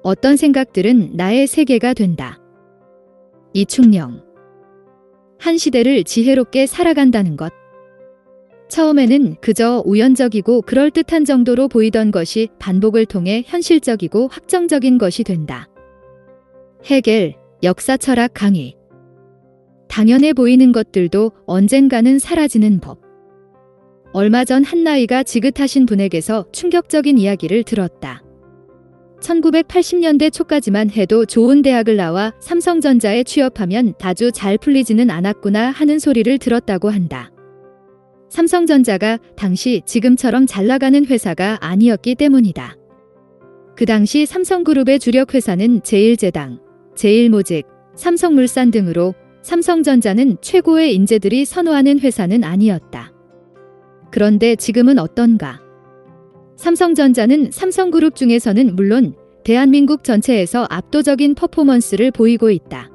어떤 생각들은 나의 세계가 된다. 이충령. 한 시대를 지혜롭게 살아간다는 것. 처음에는 그저 우연적이고 그럴듯한 정도로 보이던 것이 반복을 통해 현실적이고 확정적인 것이 된다. 헤겔, 역사철학 강의. 당연해 보이는 것들도 언젠가는 사라지는 법. 얼마 전 한 나이가 지긋하신 분에게서 충격적인 이야기를 들었다. 1980년대 초까지만 해도 좋은 대학을 나와 삼성전자에 취업하면 다주 잘 풀리지는 않았구나 하는 소리를 들었다고 한다. 삼성전자가 당시 지금처럼 잘 나가는 회사가 아니었기 때문이다. 그 당시 삼성그룹의 주력 회사는 제일제당, 제일모직, 삼성물산 등으로 삼성전자는 최고의 인재들이 선호하는 회사는 아니었다. 그런데 지금은 어떤가? 삼성전자는 삼성그룹 중에서는 물론 대한민국 전체에서 압도적인 퍼포먼스를 보이고 있다.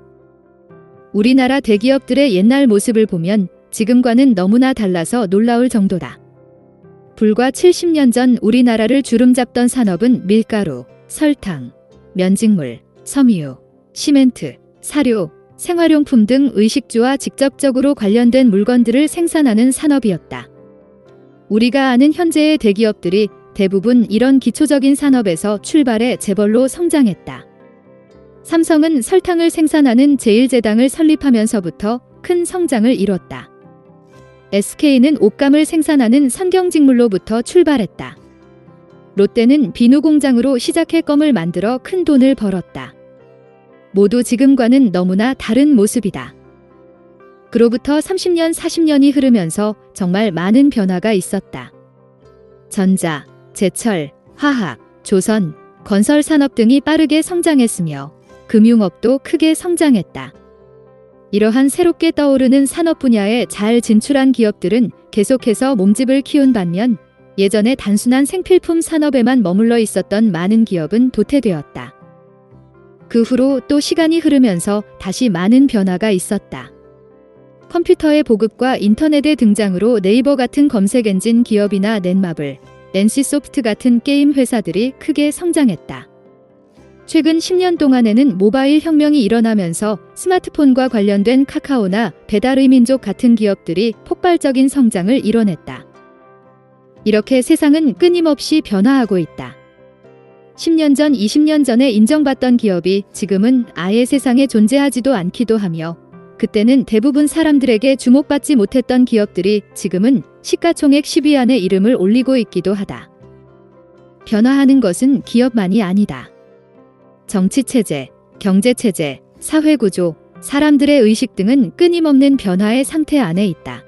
우리나라 대기업들의 옛날 모습을 보면 지금과는 너무나 달라서 놀라울 정도다. 불과 70년 전 우리나라를 주름잡던 산업은 밀가루, 설탕, 면직물, 섬유, 시멘트, 사료, 생활용품 등 의식주와 직접적으로 관련된 물건들을 생산하는 산업이었다. 우리가 아는 현재의 대기업들이 대부분 이런 기초적인 산업에서 출발해 재벌로 성장했다. 삼성은 설탕을 생산하는 제일제당을 설립하면서부터 큰 성장을 이뤘다. SK는 옷감을 생산하는 선경직물로부터 출발했다. 롯데는 비누 공장으로 시작해 껌을 만들어 큰 돈을 벌었다. 모두 지금과는 너무나 다른 모습이다. 그로부터 30년, 40년이 흐르면서 정말 많은 변화가 있었다. 전자, 제철, 화학, 조선, 건설 산업 등이 빠르게 성장했으며 금융업도 크게 성장했다. 이러한 새롭게 떠오르는 산업 분야에 잘 진출한 기업들은 계속해서 몸집을 키운 반면 예전에 단순한 생필품 산업에만 머물러 있었던 많은 기업은 도태되었다. 그 후로 또 시간이 흐르면서 다시 많은 변화가 있었다. 컴퓨터의 보급과 인터넷의 등장으로 네이버 같은 검색 엔진 기업이나 넷마블, NC소프트 같은 게임 회사들이 크게 성장했다. 최근 10년 동안에는 모바일 혁명이 일어나면서 스마트폰과 관련된 카카오나 배달의 민족 같은 기업들이 폭발적인 성장을 이뤄냈다. 이렇게 세상은 끊임없이 변화하고 있다. 10년 전, 20년 전에 인정받던 기업이 지금은 아예 세상에 존재하지도 않기도 하며 그때는 대부분 사람들에게 주목받지 못했던 기업들이 지금은 시가총액 10위 안에 이름을 올리고 있기도 하다. 변화하는 것은 기업만이 아니다. 정치체제, 경제체제, 사회구조, 사람들의 의식 등은 끊임없는 변화의 상태 안에 있다.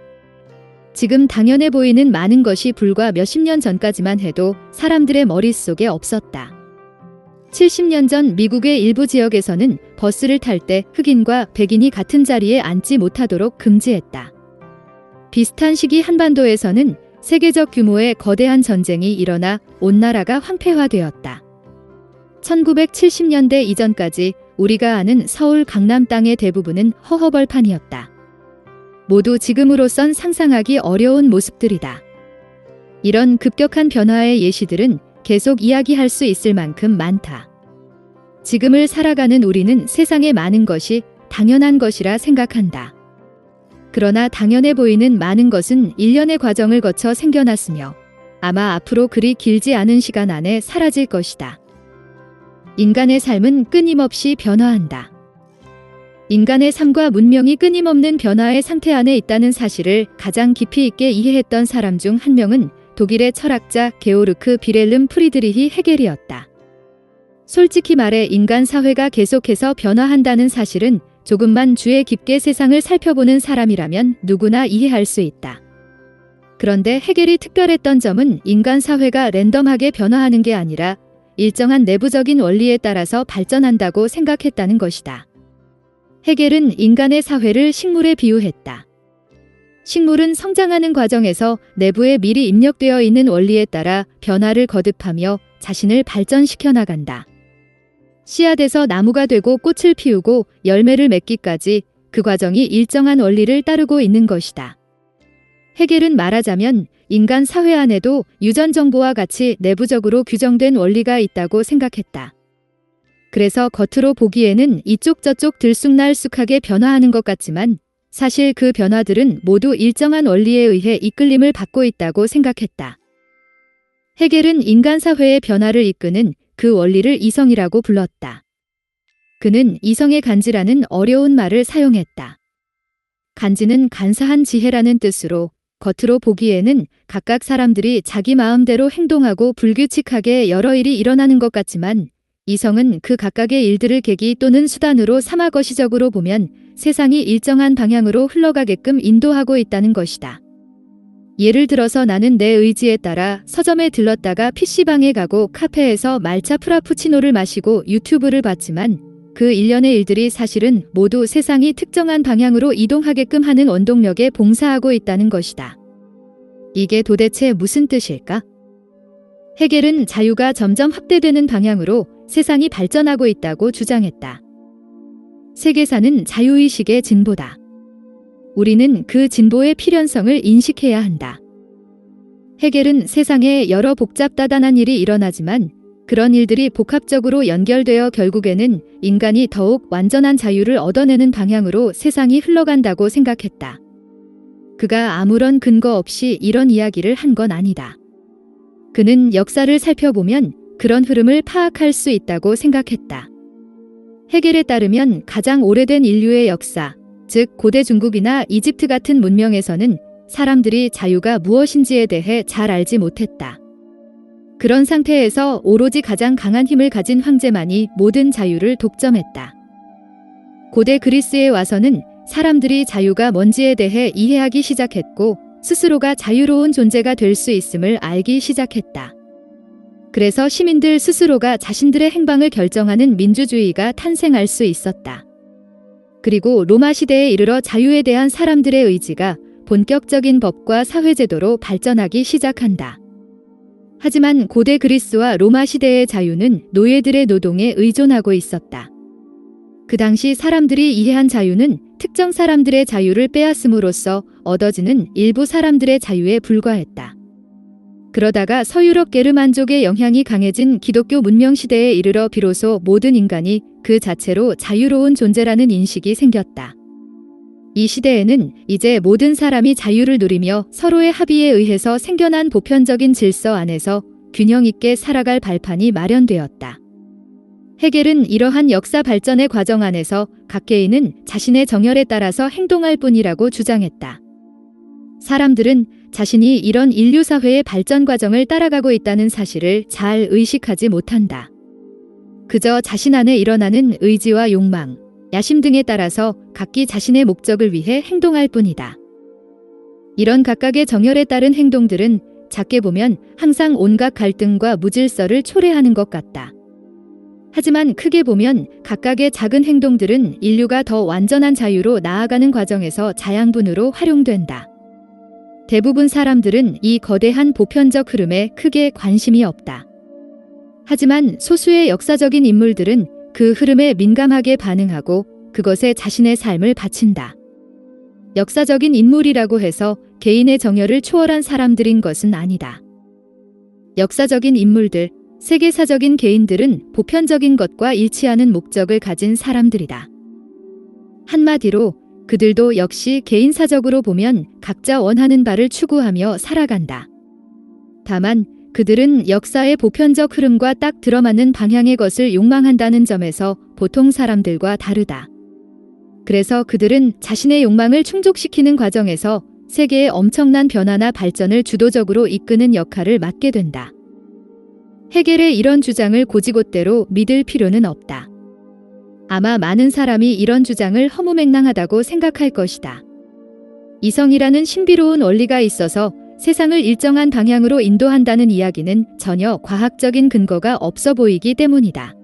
지금 당연해 보이는 많은 것이 불과 몇십 년 전까지만 해도 사람들의 머릿속에 없었다. 70년 전 미국의 일부 지역에서는 버스를 탈 때 흑인과 백인이 같은 자리에 앉지 못하도록 금지했다. 비슷한 시기 한반도에서는 세계적 규모의 거대한 전쟁이 일어나 온 나라가 황폐화되었다. 1970년대 이전까지 우리가 아는 서울 강남 땅의 대부분은 허허벌판이었다. 모두 지금으로선 상상하기 어려운 모습들이다. 이런 급격한 변화의 예시들은 계속 이야기할 수 있을 만큼 많다. 지금을 살아가는 우리는 세상의 많은 것이 당연한 것이라 생각한다. 그러나 당연해 보이는 많은 것은 일련의 과정을 거쳐 생겨났으며 아마 앞으로 그리 길지 않은 시간 안에 사라질 것이다. 인간의 삶은 끊임없이 변화한다. 인간의 삶과 문명이 끊임없는 변화의 상태 안에 있다는 사실을 가장 깊이 있게 이해했던 사람 중 한 명은 독일의 철학자 게오르크 비렐름 프리드리히 헤겔이었다. 솔직히 말해 인간 사회가 계속해서 변화한다는 사실은 조금만 주의 깊게 세상을 살펴보는 사람이라면 누구나 이해할 수 있다. 그런데 헤겔이 특별했던 점은 인간 사회가 랜덤하게 변화하는 게 아니라 일정한 내부적인 원리에 따라서 발전한다고 생각했다는 것이다. 헤겔은 인간의 사회를 식물에 비유했다. 식물은 성장하는 과정에서 내부에 미리 입력되어 있는 원리에 따라 변화를 거듭하며 자신을 발전시켜 나간다. 씨앗에서 나무가 되고 꽃을 피우고 열매를 맺기까지 그 과정이 일정한 원리를 따르고 있는 것이다. 헤겔은 말하자면 인간 사회 안에도 유전 정보와 같이 내부적으로 규정된 원리가 있다고 생각했다. 그래서 겉으로 보기에는 이쪽 저쪽 들쑥날쑥하게 변화하는 것 같지만 사실 그 변화들은 모두 일정한 원리에 의해 이끌림을 받고 있다고 생각했다. 헤겔은 인간 사회의 변화를 이끄는 그 원리를 이성이라고 불렀다. 그는 이성의 간지라는 어려운 말을 사용했다. 간지는 간사한 지혜라는 뜻으로 겉으로 보기에는 각각 사람들이 자기 마음대로 행동하고 불규칙하게 여러 일이 일어나는 것 같지만 이성은 그 각각의 일들을 계기 또는 수단으로 삼아 거시적으로 보면 세상이 일정한 방향으로 흘러가게끔 인도하고 있다는 것이다. 예를 들어서 나는 내 의지에 따라 서점에 들렀다가 PC방에 가고 카페에서 말차 프라푸치노를 마시고 유튜브를 봤지만 그 일련의 일들이 사실은 모두 세상이 특정한 방향으로 이동하게끔 하는 원동력에 봉사하고 있다는 것이다. 이게 도대체 무슨 뜻일까? 헤겔은 자유가 점점 확대되는 방향으로 세상이 발전하고 있다고 주장했다. 세계사는 자유의식의 진보다. 우리는 그 진보의 필연성을 인식해야 한다. 헤겔은 세상에 여러 복잡다단한 일이 일어나지만 그런 일들이 복합적으로 연결되어 결국에는 인간이 더욱 완전한 자유를 얻어내는 방향으로 세상이 흘러간다고 생각했다. 그가 아무런 근거 없이 이런 이야기를 한 건 아니다. 그는 역사를 살펴보면 그런 흐름을 파악할 수 있다고 생각했다. 헤겔에 따르면 가장 오래된 인류의 역사, 즉 고대 중국이나 이집트 같은 문명에서는 사람들이 자유가 무엇인지에 대해 잘 알지 못했다. 그런 상태에서 오로지 가장 강한 힘을 가진 황제만이 모든 자유를 독점했다. 고대 그리스에 와서는 사람들이 자유가 뭔지에 대해 이해하기 시작했고 스스로가 자유로운 존재가 될 수 있음을 알기 시작했다. 그래서 시민들 스스로가 자신들의 행방을 결정하는 민주주의가 탄생할 수 있었다. 그리고 로마 시대에 이르러 자유에 대한 사람들의 의지가 본격적인 법과 사회제도로 발전하기 시작한다. 하지만 고대 그리스와 로마 시대의 자유는 노예들의 노동에 의존하고 있었다. 그 당시 사람들이 이해한 자유는 특정 사람들의 자유를 빼앗음으로써 얻어지는 일부 사람들의 자유에 불과했다. 그러다가 서유럽 게르만족의 영향이 강해진 기독교 문명 시대에 이르러 비로소 모든 인간이 그 자체로 자유로운 존재라는 인식이 생겼다. 이 시대에는 이제 모든 사람이 자유를 누리며 서로의 합의에 의해서 생겨난 보편적인 질서 안에서 균형 있게 살아갈 발판이 마련되었다. 헤겔은 이러한 역사 발전의 과정 안에서 각 개인은 자신의 정열에 따라서 행동할 뿐이라고 주장했다. 사람들은 자신이 이런 인류 사회의 발전 과정을 따라가고 있다는 사실을 잘 의식하지 못한다. 그저 자신 안에 일어나는 의지와 욕망, 야심 등에 따라서 각기 자신의 목적을 위해 행동할 뿐이다. 이런 각각의 정열에 따른 행동들은 작게 보면 항상 온갖 갈등과 무질서를 초래하는 것 같다. 하지만 크게 보면 각각의 작은 행동들은 인류가 더 완전한 자유로 나아가는 과정에서 자양분으로 활용된다. 대부분 사람들은 이 거대한 보편적 흐름에 크게 관심이 없다. 하지만 소수의 역사적인 인물들은 그 흐름에 민감하게 반응하고 그것에 자신의 삶을 바친다. 역사적인 인물이라고 해서 개인의 정열을 초월한 사람들인 것은 아니다. 역사적인 인물들, 세계사적인 개인들은 보편적인 것과 일치하는 목적을 가진 사람들이다. 한마디로 그들도 역시 개인사적으로 보면 각자 원하는 바를 추구하며 살아간다. 다만 그들은 역사의 보편적 흐름과 딱 들어맞는 방향의 것을 욕망한다는 점에서 보통 사람들과 다르다. 그래서 그들은 자신의 욕망을 충족시키는 과정에서 세계의 엄청난 변화나 발전을 주도적으로 이끄는 역할을 맡게 된다. 헤겔의 이런 주장을 곧이곧대로 믿을 필요는 없다. 아마 많은 사람이 이런 주장을 허무맹랑하다고 생각할 것이다. 이성이라는 신비로운 원리가 있어서 세상을 일정한 방향으로 인도한다는 이야기는 전혀 과학적인 근거가 없어 보이기 때문이다.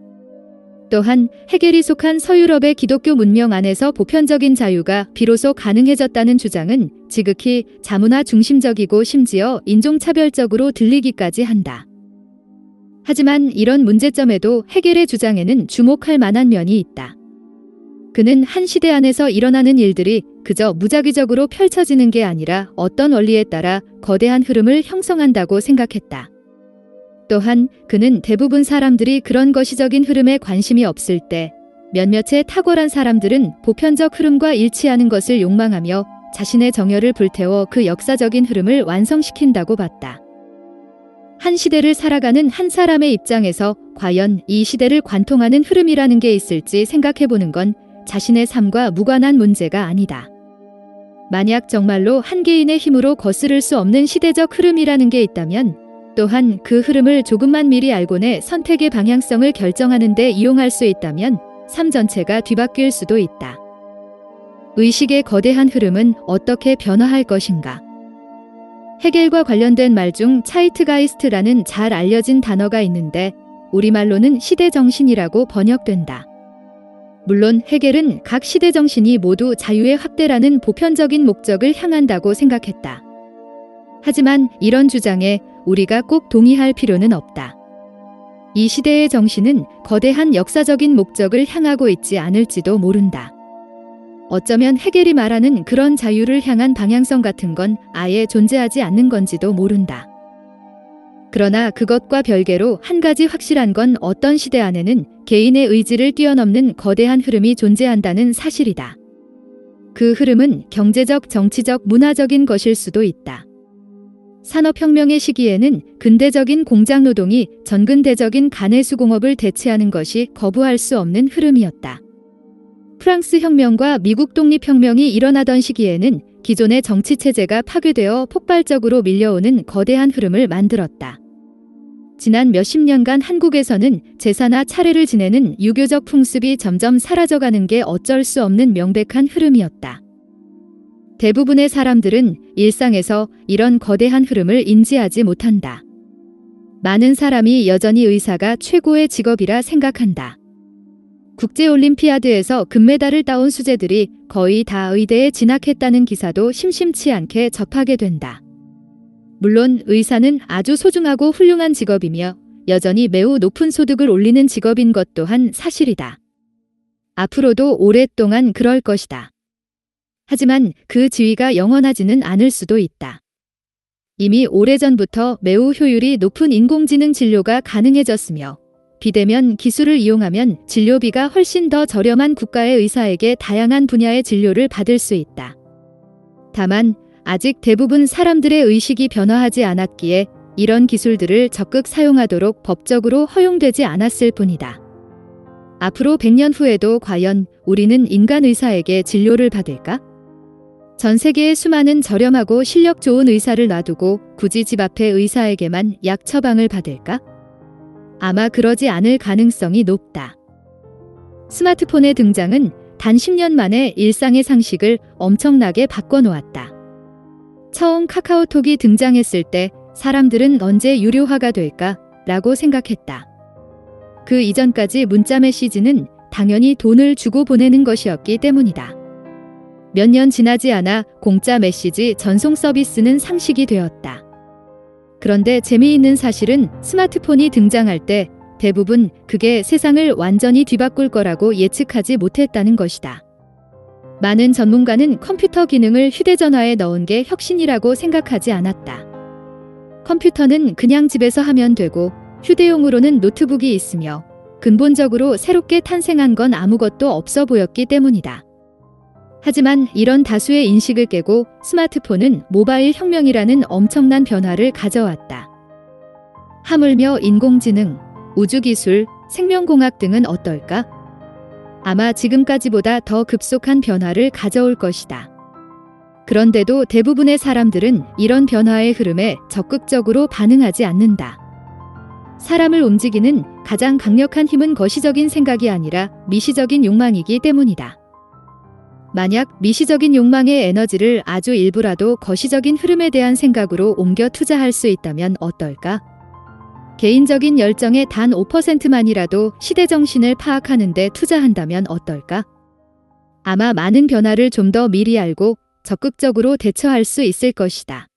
또한 헤겔이 속한 서유럽의 기독교 문명 안에서 보편적인 자유가 비로소 가능해졌다는 주장은 지극히 자문화 중심적이고 심지어 인종차별적으로 들리기까지 한다. 하지만 이런 문제점에도 헤겔의 주장에는 주목할 만한 면이 있다. 그는 한 시대 안에서 일어나는 일들이 그저 무작위적으로 펼쳐지는 게 아니라 어떤 원리에 따라 거대한 흐름을 형성한다고 생각했다. 또한 그는 대부분 사람들이 그런 거시적인 흐름에 관심이 없을 때 몇몇의 탁월한 사람들은 보편적 흐름과 일치하는 것을 욕망하며 자신의 정열을 불태워 그 역사적인 흐름을 완성시킨다고 봤다. 한 시대를 살아가는 한 사람의 입장에서 과연 이 시대를 관통하는 흐름이라는 게 있을지 생각해보는 건 자신의 삶과 무관한 문제가 아니다. 만약 정말로 한 개인의 힘으로 거스를 수 없는 시대적 흐름이라는 게 있다면 또한 그 흐름을 조금만 미리 알고내 선택의 방향성을 결정하는 데 이용할 수 있다면 삶 전체가 뒤바뀔 수도 있다. 의식의 거대한 흐름은 어떻게 변화할 것인가? 헤겔과 관련된 말 중 차이트가이스트라는 잘 알려진 단어가 있는데 우리말로는 시대정신이라고 번역된다. 물론 헤겔은 각 시대정신이 모두 자유의 확대라는 보편적인 목적을 향한다고 생각했다. 하지만 이런 주장에 우리가 꼭 동의할 필요는 없다. 이 시대의 정신은 거대한 역사적인 목적을 향하고 있지 않을지도 모른다. 어쩌면 헤겔이 말하는 그런 자유를 향한 방향성 같은 건 아예 존재하지 않는 건지도 모른다. 그러나 그것과 별개로 한 가지 확실한 건 어떤 시대 안에는 개인의 의지를 뛰어넘는 거대한 흐름이 존재한다는 사실이다. 그 흐름은 경제적, 정치적, 문화적인 것일 수도 있다. 산업혁명의 시기에는 근대적인 공장노동이 전근대적인 가내수공업을 대체하는 것이 거부할 수 없는 흐름이었다. 프랑스 혁명과 미국 독립혁명이 일어나던 시기에는 기존의 정치체제가 파괴되어 폭발적으로 밀려오는 거대한 흐름을 만들었다. 지난 몇십 년간 한국에서는 제사나 차례를 지내는 유교적 풍습이 점점 사라져가는 게 어쩔 수 없는 명백한 흐름이었다. 대부분의 사람들은 일상에서 이런 거대한 흐름을 인지하지 못한다. 많은 사람이 여전히 의사가 최고의 직업이라 생각한다. 국제올림피아드에서 금메달을 따온 수재들이 거의 다 의대에 진학했다는 기사도 심심치 않게 접하게 된다. 물론 의사는 아주 소중하고 훌륭한 직업이며 여전히 매우 높은 소득을 올리는 직업인 것 또한 사실이다. 앞으로도 오랫동안 그럴 것이다. 하지만 그 지위가 영원하지는 않을 수도 있다. 이미 오래전부터 매우 효율이 높은 인공지능 진료가 가능해졌으며 비대면 기술을 이용하면 진료비가 훨씬 더 저렴한 국가의 의사에게 다양한 분야의 진료를 받을 수 있다. 다만 아직 대부분 사람들의 의식이 변화하지 않았기에 이런 기술들을 적극 사용하도록 법적으로 허용되지 않았을 뿐이다. 앞으로 100년 후에도 과연 우리는 인간 의사에게 진료를 받을까? 전 세계의 수많은 저렴하고 실력 좋은 의사를 놔두고 굳이 집 앞의 의사에게만 약 처방을 받을까? 아마 그러지 않을 가능성이 높다. 스마트폰의 등장은 단 10년 만에 일상의 상식을 엄청나게 바꿔놓았다. 처음 카카오톡이 등장했을 때 사람들은 언제 유료화가 될까? 라고 생각했다. 그 이전까지 문자 메시지는 당연히 돈을 주고 보내는 것이었기 때문이다. 몇 년 지나지 않아 공짜 메시지 전송 서비스는 상식이 되었다. 그런데 재미있는 사실은 스마트폰이 등장할 때 대부분 그게 세상을 완전히 뒤바꿀 거라고 예측하지 못했다는 것이다. 많은 전문가는 컴퓨터 기능을 휴대전화에 넣은 게 혁신이라고 생각하지 않았다. 컴퓨터는 그냥 집에서 하면 되고 휴대용으로는 노트북이 있으며 근본적으로 새롭게 탄생한 건 아무것도 없어 보였기 때문이다. 하지만 이런 다수의 인식을 깨고 스마트폰은 모바일 혁명이라는 엄청난 변화를 가져왔다. 하물며 인공지능, 우주기술, 생명공학 등은 어떨까? 아마 지금까지보다 더 급속한 변화를 가져올 것이다. 그런데도 대부분의 사람들은 이런 변화의 흐름에 적극적으로 반응하지 않는다. 사람을 움직이는 가장 강력한 힘은 거시적인 생각이 아니라 미시적인 욕망이기 때문이다. 만약 미시적인 욕망의 에너지를 아주 일부라도 거시적인 흐름에 대한 생각으로 옮겨 투자할 수 있다면 어떨까? 개인적인 열정의 단 5%만이라도 시대정신을 파악하는 데 투자한다면 어떨까? 아마 많은 변화를 좀 더 미리 알고 적극적으로 대처할 수 있을 것이다.